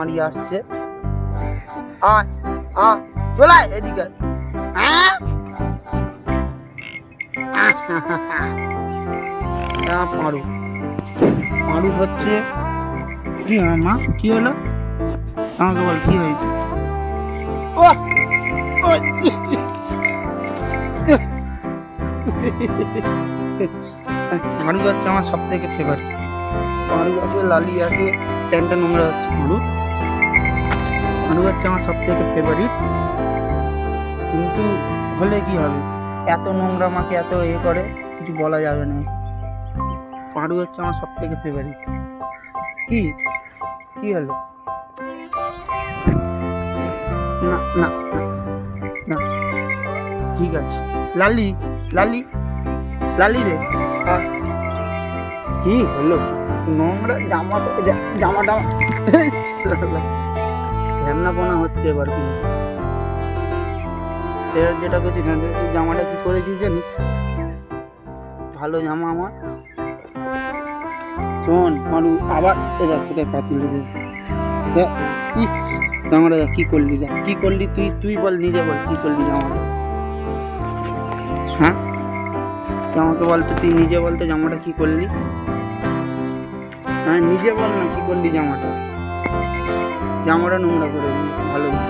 মারি আসছে। আয় আ চলে আয় এদিকে। পারু পারু হচ্ছে কি মা কি হলো আমাকে বল কি হয়েছে? ও মারু হচ্ছে আমার সব থেকে ফেভারিট। মারু আছে লালি আছে প্যান্টটা নোংরা হচ্ছে। মারু হচ্ছে আমার সব থেকে ফেভারিট, কিন্তু হলে কি হবে, এত নোংরা আমাকে এত করে কিছু বলা যাবে না। পারু হচ্ছে আমার সব থেকে ফেভারিট। কি কি হলো? না না না ঠিক আছে। লালি লালি লালি রে কি হলো? নোংরা জামাটা ধ্যামনাপনা হচ্ছে এবার। কিন্তু যেটা করছিস জামাটা কি করেছিস জানিস? ভালো জামা আমার। শোন মারু আবার দেখ কোথায় পাতুল দেখ। ইস জামাটা দেখ কি করলি, দেখ কি করলি তুই তুই বল নিজে বল কি করলি জামাটা। হ্যাঁ জামাকে বলতে তুই নিজে বলতে জামাটা কি করলি? হ্যাঁ নিজে বল না কি করলি জামাটা। জামাটা নোংরা করে দিলি ভালো না।